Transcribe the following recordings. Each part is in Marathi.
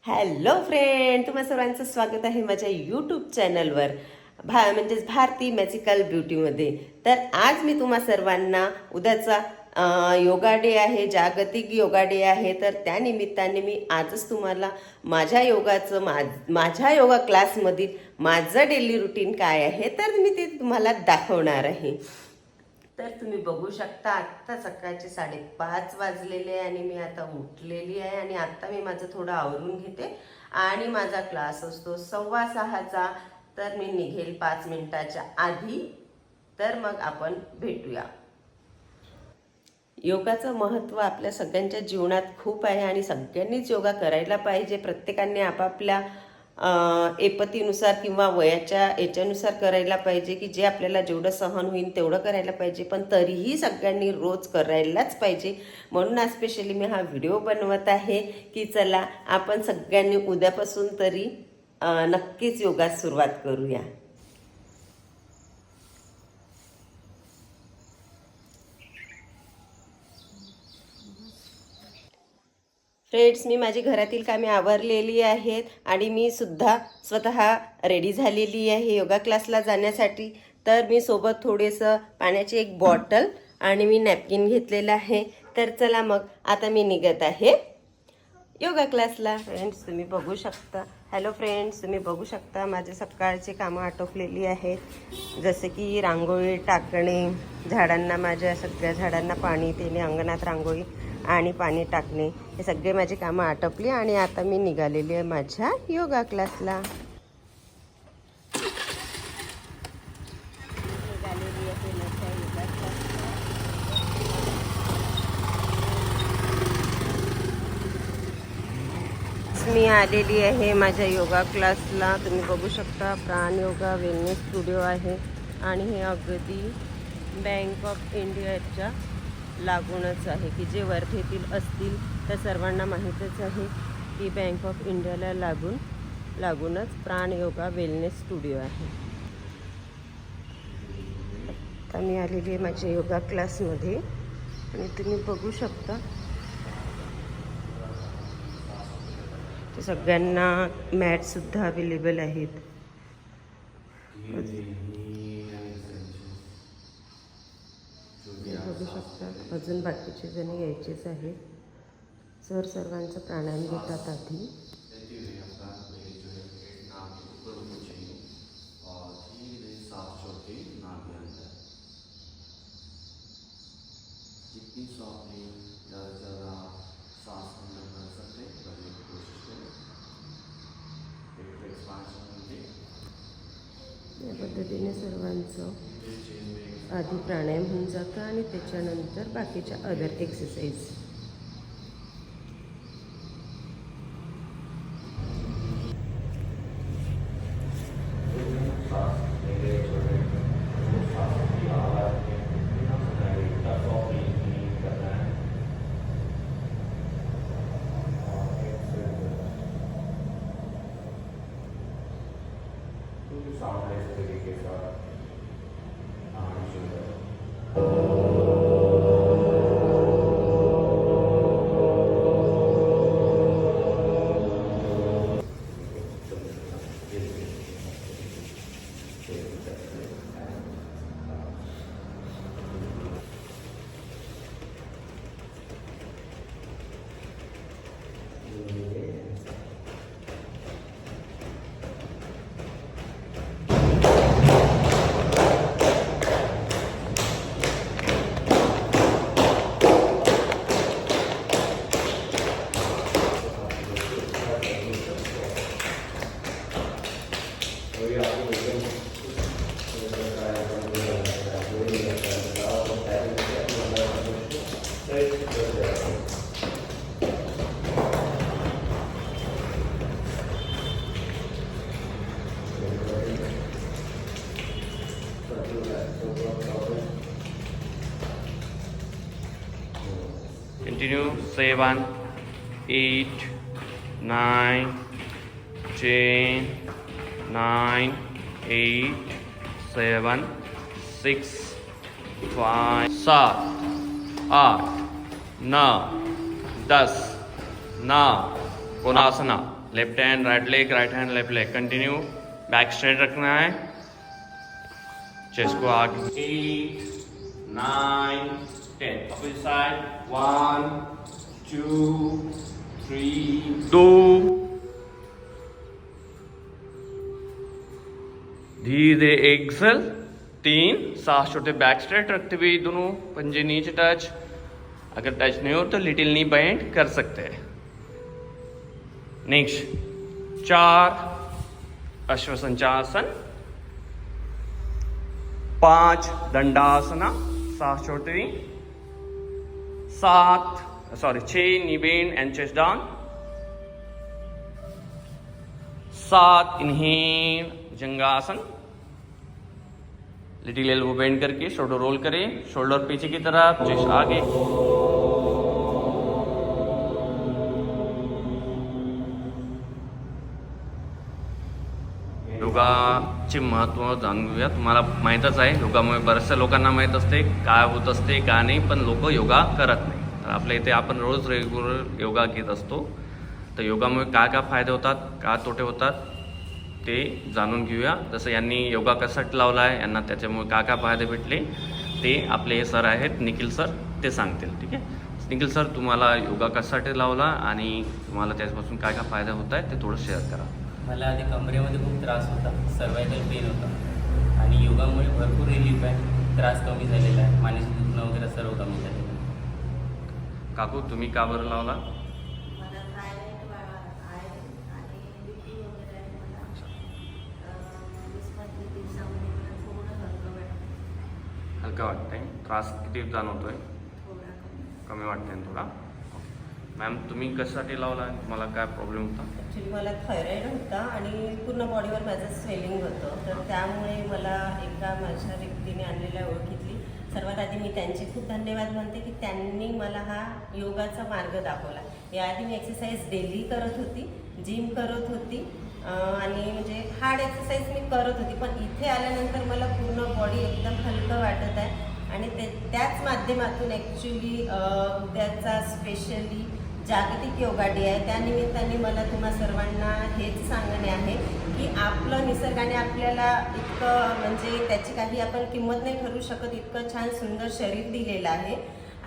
हॅलो फ्रेंड, तुम्हा सर्वांचं स्वागत आहे माझ्या यूट्यूब चॅनलवर म्हणजेच भारती मॅजिकल ब्युटीमध्ये. तर आज मी तुम्हा सर्वांना उद्याचा योगा डे आहे, जागतिक योगा डे आहे. तर त्या निमित्ताने मी आजच तुम्हाला माझ्या योगा क्लासमधील माझं डेली रुटीन काय आहे तर मी ते तुम्हाला दाखवणार आहे. तर तुम्ही बघू शकता आत्ता सकाळचे 5:30 वाजलेले आहे आणि मी आता उठलेली आहे आणि आत्ता मी माझं थोडं आवरून घेते आणि माझा क्लास असतो 5:15चा. तर मी निघेल 5 मिनिटाच्या आधी. तर मग आपण भेटूया. योगाचं महत्त्व आपल्या सगळ्यांच्या जीवनात खूप आहे आणि सगळ्यांनीच योगा करायला पाहिजे. प्रत्येकाने आपापल्या ऐपतीनुसार किंवा वयाच्या याच्यानुसार करायला पाहिजे, की जे आपल्याला जेवढं सहन होईल तेवढं करायला पाहिजे. पण तरीही सगळ्यांनी रोज करायलाच पाहिजे. म्हणून आज स्पेशली मी हा व्हिडिओ बनवत आहे की चला आपण सगळ्यांनी उद्यापासून तरी नक्कीच योगास सुरुवात करूया. फ्रेंड्स, मी माझी घरातील कामे आवरलेली आहेत आणि मी सुद्धा स्वतः रेडी झालेली आहे योगा क्लासला जाण्यासाठी. तर मी सोबत थोडेसं पाण्याची एक बॉटल आणि मी नॅपकिन घेतलेलं आहे. तर चला मग आता मी निघत आहे योगा क्लासला. फ्रेंड्स तुम्ही बघू शकता, हॅलो फ्रेंड्स, तुम्ही बघू शकता माझे सकाळचे कामं आटोपलेली आहेत. जसे की रांगोळी टाकणे, झाडांना, माझ्या सगळ्या झाडांना पाणी देणे, अंगणात रांगोळी आणि पाणी टाकणे, हे सगळे माझी कामं आटोपली आणि आता मी निघालेली आहे माझ्या योगा क्लासला. मी आलेली आहे माझ्या योगा क्लासला. तुम्ही बघू शकता प्राण योगा वेलनेस स्टुडिओ आहे आणि हे अगदी बँक ऑफ इंडियाच्या लागूनच आहे, की जे वर्धेतील असतील त्या सर्वांना माहीतच आहे की बँक ऑफ इंडियाला लागूनच प्राण योगा वेलनेस स्टुडिओ आहे. आता मी आलेली आहे माझ्या योगा क्लासमध्ये आणि तुम्ही बघू शकता ते सगळ्यांना मॅटसुद्धा अवेलेबल आहेत. बघू शकता अजून बाकीचे जण यायचेच आहेत. सर सर्वांचा प्राणायाम घेतात आधी. या पद्धतीने सर्वांचं आधी प्राणायाम होऊन जातं आणि त्याच्यानंतर बाकीच्या अदर एक्सरसाइज. Continue 7, 8, 9, 10, 9, 8, 7, 6, 5, 7, 8, 9, 10. 9 कोणासना left hand right hand left leg, continue, back straight रखना है, चेस्ट को आगे, 8 9 10, अपोजिट साइड, 1 2 3 2, धीरे एक्सेल, 3, सांस छोड़ते बैक स्ट्रेट रखते हुए दोनों पंजे नीचे टच, अगर टच नहीं हो तो लिटिल नी बेंड कर सकते हैं। नेक्स्ट 4 अश्वसंचासन, 5 दंडासना, सांस छोड़ते हुए, 6 knee bend and chest down, 7 inhale जंगासन, लिटिल एल्बो बेंड करके शोल्डर रोल करें, शोल्डर पीछे की तरफ, चेस्ट आगे, योगाचे महत्त्व जाणून घेऊया। तुम्हाला माहीतच आहे, योगामुळे बऱ्याचशा लोकांना माहीत असते काय होत असते काय नाही, पण लोक योगा करत नाही। तर आपल्या इथे आपण रोज रेग्युलर योगा घेत असतो, तर योगामुळे काय काय फायदे होतात, काय तोटे होतात ते जाणून घेऊया। जसं यांनी योगा कशासाठी लावला आहे, यांना त्याच्यामुळे काय काय फायदे भेटले ते आपले हे सर आहेत निखिल सर, ते सांगतील। ठीक आहे निखिल सर, तुम्हाला योगा कशासाठी लावला आणि तुम्हाला त्याच्यापासून काय काय फायदा होत आहे ते थोडं शेअर करा। मला आधी कमरेमध्ये खूप त्रास होता, सर्वायकल पेन होता आणि योगामुळे भरपूर रिलीफ आहे, त्रास कमी झालेला आहे, मानसिक दुखणं वगैरे सर्व कमी झालेलं आहे। काकू तुम्ही का बरं लावला? मला थायरॉइड आहे आणि बीपी वगैरे आहे मला, 20-25 दिवसामध्ये मला थोडं हलकं वाटतं, हलका वाटतंय, त्रास किती जाणवतोय? थोडा कमी वाटतंय ना थोडा? मॅम तुम्ही कशासाठी लावला, तुम्हाला काय प्रॉब्लेम होता? ॲक्च्युली मला थायरॉईड होता आणि पूर्ण बॉडीवर माझं स्वेलिंग होतं, तर त्यामुळे मला एका माझ्या व्यक्तीने आणलेल्या ओळखीतली, सर्वात आधी मी त्यांचे खूप धन्यवाद म्हणते की त्यांनी मला हा योगाचा मार्ग दाखवला। याआधी मी एक्सरसाइज डेली करत होती, जिम करत होती आणि म्हणजे हार्ड एक्सरसाइज मी करत होती, पण इथे आल्यानंतर मला पूर्ण बॉडी एकदम हलकं वाटत आहे आणि त्याच माध्यमातून ॲक्च्युली उद्याचा स्पेशली जागतिक योगा डे आहे, त्यानिमित्ताने मला तुम्हा सर्वांना हेच सांगणे आहे की आपलं निसर्गाने आपल्याला इतकं म्हणजे त्याची काही आपण किंमत नाही ठरवू शकत, इतकं छान सुंदर शरीर दिलेलं आहे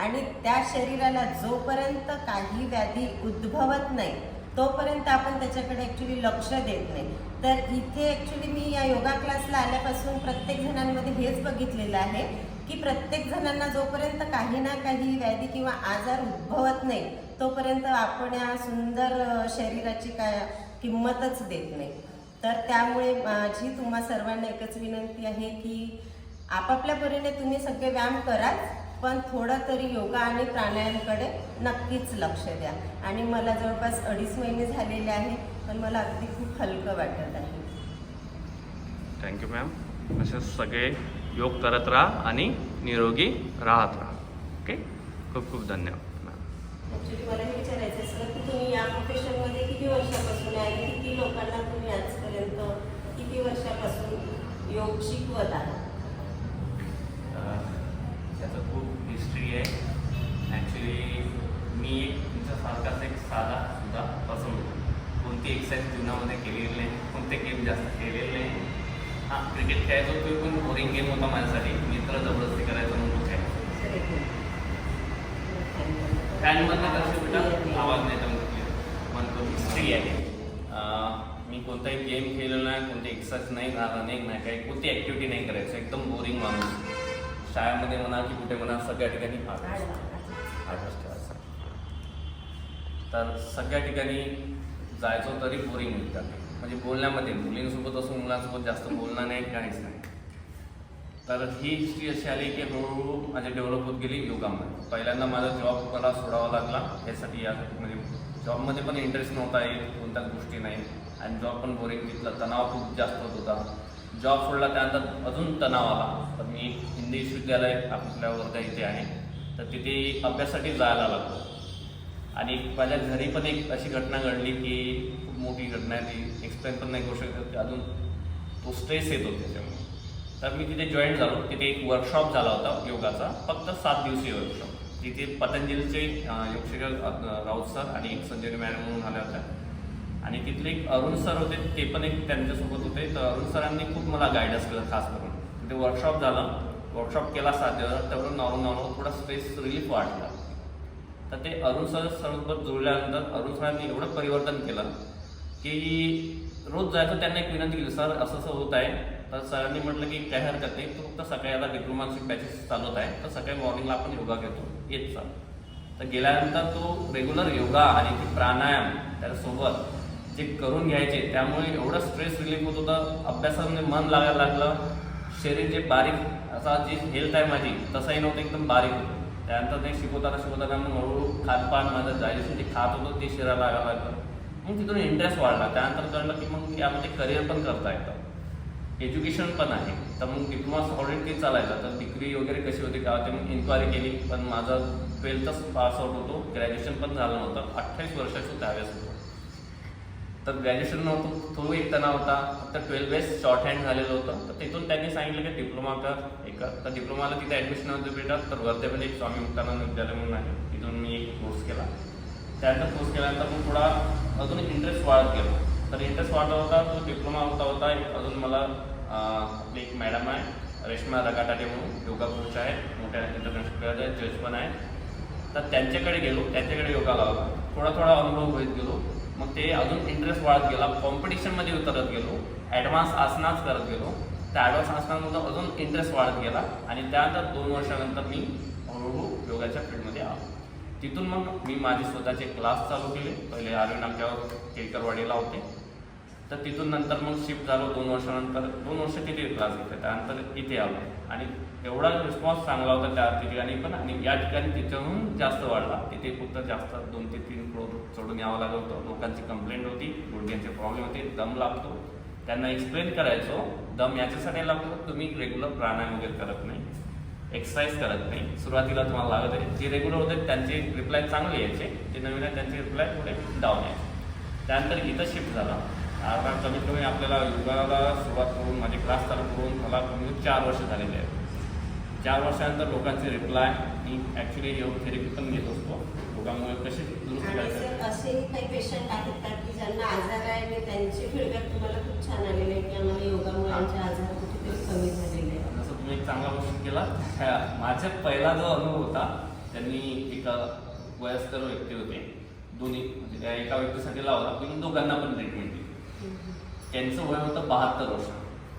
आणि त्या शरीराला जोपर्यंत काही व्याधी उद्भवत नाही तोपर्यंत आपण त्याच्याकडे ॲक्च्युली लक्ष देत नाही। तर इथे ॲक्च्युली मी या योगा क्लासला आल्यापासून प्रत्येक जणांमध्ये हेच बघितलेलं आहे की प्रत्येक जणांना जोपर्यंत काही ना काही व्याधी किंवा आजार उद्भवत नाही तोपर्यंत आपण या सुंदर शरीराची काय किंमतच देत नाही। तर त्यामुळे माझी तुम्हा सर्वांना एकच विनंती आहे की आपापल्या परीने तुम्ही सगळे व्यायाम कराल, पण थोडं तरी योगा आणि प्राणायामकडे नक्कीच लक्ष द्या। आणि मला जवळपास 2.5 महिने झालेले आहे, पण मला अगदी खूप हलकं वाटत आहे। थँक्यू मॅम, असेच सगळे योग करत राहा आणि निरोगी राहत राहा। ओके, खूप खूप धन्यवाद मॅम। ॲक्च्युली मला हे विचारायचं आहे सर की तुम्ही या प्रोफेशनमध्ये किती वर्षापासून आहे आणि किती लोकांना तुम्ही आजपर्यंत किती वर्षापासून योग शिकवत आहात? त्याचं खूप हिस्ट्री आहे। ॲक्च्युली मी तुमच्यासारखाच एक साधा सुद्धा पसंत होतो, कोणती एक्सरसाइज जीवनामध्ये केलेली नाही, कोणते गेम जास्त केलेले नाही। हां, क्रिकेट खेळायचो, तो पण बोरिंग गेम होता माझ्यासाठी, मित्र जबरदस्ती करायचं म्हणून खेळायचो। फॅनमधनं कसं बेटा आवाज नाही तर म्हणतो हिस्ट्री आहे। मी कोणताही गेम खेळलेला नाही, कोणती एक्सरसाइज नाही, रनिंग नाही, काही कोणती ॲक्टिव्हिटी नाही करायचं, एकदम बोरिंग माणूस। शाळेमध्ये म्हणा की कुठे म्हणा सगळ्या ठिकाणी आठवस ठेवायचा, तर सगळ्या ठिकाणी जायचो तरी बोरिंग होतं, म्हणजे बोलण्यामध्ये मुलींसोबत असून मुलांसोबत जास्त बोलणं नाही, काहीच नाही। तर ही हिस्ट्री अशी आली की हळूहळू माझी डेव्हलप होत गेली योगामध्ये। पहिल्यांदा माझा जॉब मला सोडावा लागला यासाठी, म्हणजे जॉबमध्ये पण इंटरेस्ट नव्हता येत, कोणत्याच गोष्टी नाही, आणि जॉब पण बोरिंग घेतला, तणाव खूप जास्त होत होता। जॉब सोडला त्यानंतर अजून तणाव आला, तर मी हिंदी विश्वविद्यालय आपल्या वर्धा इथे आहे, तर तिथे अभ्यासासाठी जायला लागलो। आणि माझ्या घरी पण एक अशी घटना घडली की खूप मोठी घटना आहे, ती एक्सप्लेन पण नाही करू शकत, अजून तो स्ट्रेस येतो त्याच्यामुळे। तर मी तिथे जॉईन झालो, तिथे एक वर्कशॉप झाला होता योगाचा, फक्त 7 दिवसीय वर्कशॉप। तिथे पतंजलीचे योगशिक्षक राऊत सर आणि एक संजीवनी मॅडम म्हणून आल्या होत्या, आणि तिथले एक अरुण सर होते, ते पण एक त्यांच्यासोबत होते. तर अरुण सरांनी खूप मला गायडन्स केलं खास करून. ते वर्कशॉप झालं, वर्कशॉप केला 7 दिवस, त्यावरून नॉर्मल थोडा स्ट्रेस रिलीफ वाटला. तर ते अरुण सर सोबत जुळल्यानंतर अरुण सरांनी एवढं परिवर्तन केलं की रोज जायचं. त्यांना एक विनंती केली, सर असं असं होत आहे. तर सरांनी म्हटलं की काही हरकत नाही, तो फक्त सकाळी आता डिप्लोमाची बॅचेस चालवत आहे, तर सकाळी मॉर्निंगला आपण योगा घेतो, येत चाल. तर गेल्यानंतर तो रेग्युलर योगा आणि ते प्राणायाम त्याच्यासोबत जे करून घ्यायचे, त्यामुळे एवढं स्ट्रेस रिलीफ होत होतं. अभ्यासामध्ये मन लागायला लागलं. शरीर जे बारीक असा जी हेल्थ आहे माझी तसंही नव्हतं, एकदम बारीक होतं. त्यानंतर ते शिकवताना मग हळूहळू खानपान माझं डायजेशन जे खात होतं ते शरीराला लागायला लागलं. मग तिथून इंटरेस्ट वाढला. त्यानंतर कळलं की मग यामध्ये करिअर पण करता येतं, एज्युकेशन पण आहे. तर मग डिप्लोमा ऑलरेडी चालायचा. तर डिग्री वगैरे कशी होती का ते मग इन्क्वायरी केली. पण माझं 12th पास आउट होतो, ग्रॅज्युएशन पण झालं नव्हतं. 28 वर्षाचं त्यावेळेस होतो. तर ग्रॅज्युएशन नव्हतं, तो एक तणाव होता. फक्त 12 बेस शॉर्ट हँड झालेलं होतं. तर तिथून त्यांनी सांगितलं की डिप्लोमा कर एक. तर डिप्लोमाला तिथे ॲडमिशन नव्हतं भेटत. तर वर्धेमध्ये एक स्वामी मुक्तानंद विद्यालय म्हणून आहे, तिथून मी एक कोर्स केला. त्यानंतर कोर्स केल्यानंतर मग थोडा अजून इंटरेस्ट वाढत गेला. तर इंटरेस्ट वाढला होता, तो डिप्लोमा होता. एक अजून मला आपली एक मॅडम आहे रेश्मा रगाटाटे म्हणून, योगा कोच आहे, मोठ्या इंटरनॅशनल जज पण आहे. तर त्यांच्याकडे गेलो, त्यांच्याकडे योगा लावला. थोडा अनुभव घेत गेलो. मग ते अजून इंटरेस्ट वाढत गेला. कॉम्पिटिशनमध्ये उतरत गेलो, ॲडव्हान्स आसनाच करत गेलो. त्या ॲडव्हान्स आसनांमधून अजून इंटरेस्ट वाढत गेला. आणि त्यानंतर 2 वर्षानंतर मी हळूहळू योगाच्या फील्डमध्ये आलो. तिथून मग मी माझे स्वतःचे क्लास चालू केले. पहिले आर्वी नाक्यावर केळकरवाडीला होते. तर तिथून नंतर मग शिफ्ट झालो 2 वर्षानंतर. 2 वर्ष तिथे क्लास घेतले. त्यानंतर इथे आलो आणि एवढा रिस्पॉन्स चांगला होता त्या ठिकाणी पण. आणि या ठिकाणी तिथून जास्त वाढला. तिथे फक्त जास्त 2 ते 3 फ्लोर सोडून यावं लागत होतं. लोकांची कंप्लेंट होती, गुडघ्यांचे प्रॉब्लेम होते, दम लागतो. त्यांना एक्सप्लेन करायचो, दम याच्यासाठी लागतो, तुम्ही रेग्युलर प्राणायाम वगैरे करत नाही, एक्सरसाइज करत नाही. सुरुवातीला तुम्हाला लागत आहे. जे रेग्युलर होते त्यांचे रिप्लाय चांगले यायचे, जे नवीन आहे त्यांचे रिप्लाय थोडे डाऊन यायचे. त्यानंतर इथं शिफ्ट झाला. आता कमीत कमी आपल्याला योगाला सुरुवात करून माझे क्लास चालू करून मला कमी 4 वर्ष झालेले आहेत. 4 वर्षानंतर लोकांचे रिप्लाय, मी ॲक्च्युली योग थेरपी पण घेत असतो. योगामुळे कसे दुरुस्त करायचं. असे काही पेशंट आहेत का की ज्यांना आजार आहे आणि त्यांचे फीडबॅक तुम्हाला खूप छान आलेले आहे की आम्हाला योगामुळे आमचे आजार कुठेतरी कमी झालेले आहे? जसं तुम्ही एक चांगला क्वेश्चन केला. माझा पहिला जो अनुभव होता, त्यांनी एका वयस्कर व्यक्ती होते, दोन्ही म्हणजे त्या एका व्यक्तीसाठी लावला, पण दोघांना पण ट्रीटमेंट दिली. त्यांचं वय होतं 72 वर्ष.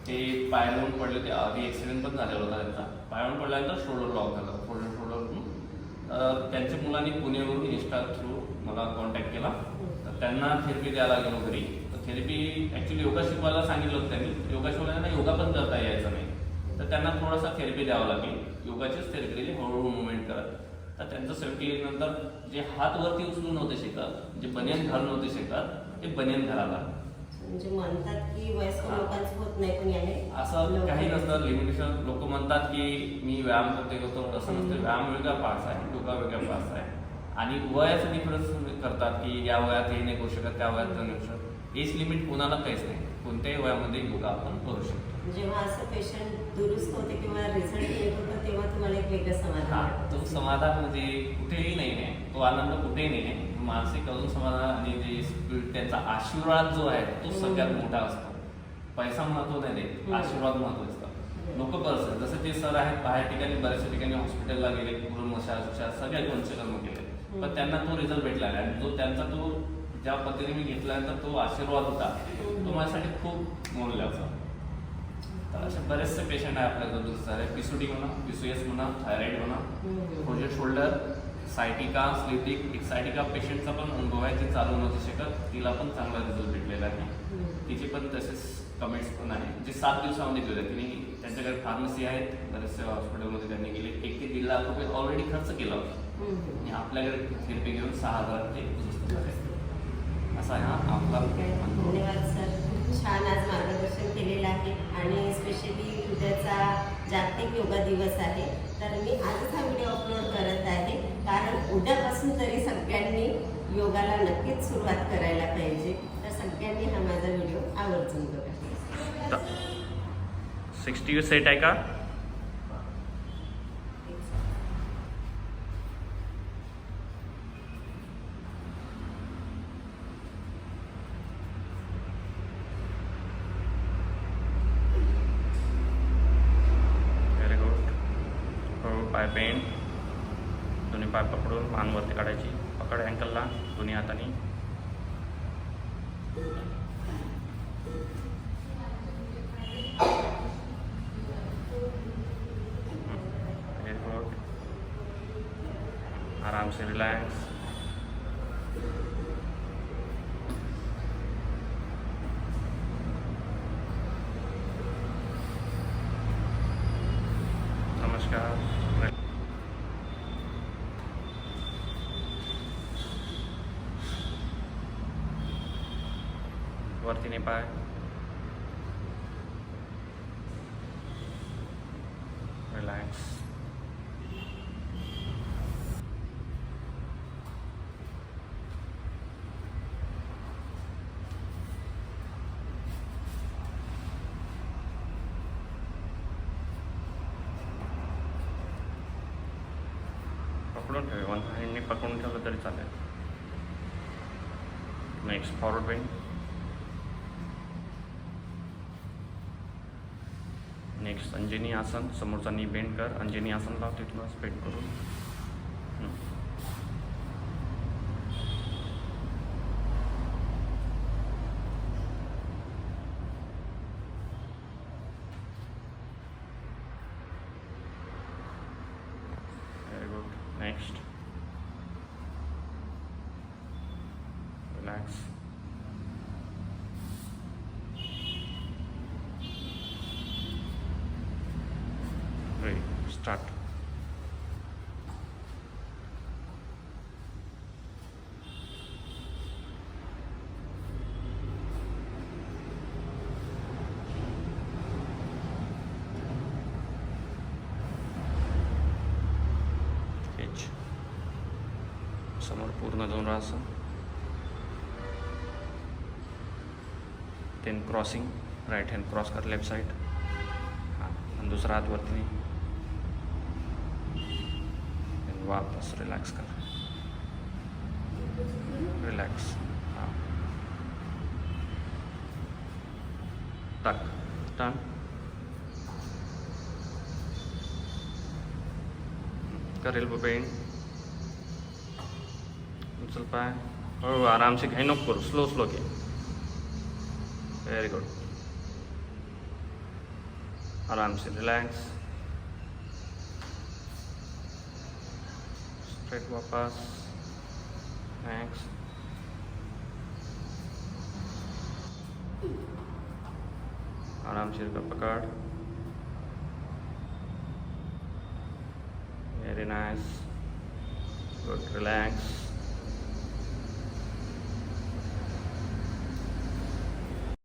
ते पायावरून पडले होते. आधी ॲक्सिडेंट पण झालेला होता त्यांचा. पायावरून पडल्यानंतर शोल्डर लॉक झालं. शोल्डरवरून त्यांच्या मुलांनी पुणेवरून इंस्टा थ्रू मला कॉन्टॅक्ट केला. तर त्यांना थेरपी द्यायला गेलो घरी. तर थेरपी ॲक्च्युली योगा शिकवायला सांगितलं होतं त्यांनी. योगा शिकवल्यानं योगा पण करता यायचं नाही. तर त्यांना थोडासा थेरपी द्यावं लागेल. योगाचीच थेरपी दिली, हळूहळू मुवमेंट करत. तर त्यांचं सेफ्टी नंतर जे हात वरती उचलून नव्हते शिकत, जे बनियन घालून नव्हते शिकत, ते बनियन घालायला. म्हणजे म्हणतात की वयस्कर लोकांचं होत नाही, पण याने असं काही नसतं लिमिटेशन. लोक म्हणतात की मी व्यायाम करते होतो, असं नसतं. व्यायाम वेगळा पार्ट्स आहे, योगा वेगळा पार्ट्स आहे. आणि वयाचं डिफरन्स करतात की या वयात हे नाही करू शकत, त्या वयात नाही करू शकत. एज लिमिट कोणाला काहीच नाही. कोणत्याही वयामध्ये योगा आपण करू शकतो. जेव्हा असं पेशंट दुरुस्त होते किंवा रिझल्ट येत होतं तेव्हा तुम्हाला एक वेगळं समाधान वाटतं. तो समाधान म्हणजे कुठेही नाही आहे, तो आनंद कुठेही नाही आहे. मानसिक अजून समाधान आणि जे त्यांचा आशीर्वाद जो आहे तो सगळ्यात मोठा असतो. पैसा महत्व नाही देत, आशीर्वाद महत्व असतं. लोक बरंच जसं ते सर आहेत बाहेर ठिकाणी, बऱ्याचशा ठिकाणी हॉस्पिटलला गेले, पूर्ण मशाज सगळ्या कोणचे केले, पण त्यांना तो रिझल्ट भेटला नाही. आणि जो त्यांचा तो ज्या पद्धतीने मी घेतल्यानंतर तो आशीर्वाद होता, तो माझ्यासाठी खूप मोलाचा. तर असे बरेचसे पेशंट आहे आपल्याकडे झाले. PCOD म्हणा, PCOS म्हणा, थायरॉइड म्हणा, प्रोजेक्ट शोल्डर, सायटिका, स्लिटिक. एक सायटिका पेशंटचा पण अनुभव आहे, जे चालू नव्हते शकत, तिला पण चांगला रिझल्ट भेटलेला आहे. तिचे पण तसेच कमेंट्स पण आहे, जे 7 दिवसामध्ये गेले. तिने त्यांच्याकडे फार्मसी आहेत, बरेचशा हॉस्पिटलमध्ये त्यांनी गेले. 1 ते 1.5 लाख रुपये ऑलरेडी खर्च केला होता. आणि आपल्याकडे थेरपी घेऊन 6,000 ते दुरुस्त झाले. असा हा आपला धन्यवाद सर. खूप छान आज मार्गदर्शन केलेलं आहे. आणि स्पेशली उद्याचा जागतिक योगा दिवस आहे, तर मी आजच हा व्हिडिओ अपलोड करत आहे. कारण उद्यापासून तरी सगळ्यांनी योगाला नक्कीच सुरुवात करायला पाहिजे. तर सगळ्यांनी हा माझा व्हिडिओ आवर्जून बघा. 60 सेट आहे का? पाय बेंड, दोन्ही पाय पकडून मान वरती काढायची, पकड अँकलला दोन्ही हाताने. Very good. आराम से रिलॅक्स. नमस्कार. वरतीने पाय, रिलॅक्स. पकडून ठेवे, वन हँडने पकडून ठेवलं तरी चालेल. Next forward bend. Next Anjani आसन, समोरचा नी बेंड कर, अंजनी आसन लाव, तिथूनच बेंड करून. Very good. Next relax. Start. एच समोर पूर्ण जाऊन राहायचं. Then crossing, right hand cross कर लेफ्ट साईड. हां, आणि दुसरा हात वरती नाही. वापस रिलॅक्स कर. रिलॅक्स. हां, टाक, टर्न. कर एल्बो बेंड. उचल पाय. हो, आराम से घाई नको करू, स्लो स्लो घे. Very good. आराम से रिलॅक्स. स्ट्रेट वापस. नेक्स्ट. आराम से पकड़. Very nice. गुड. रिलैक्स.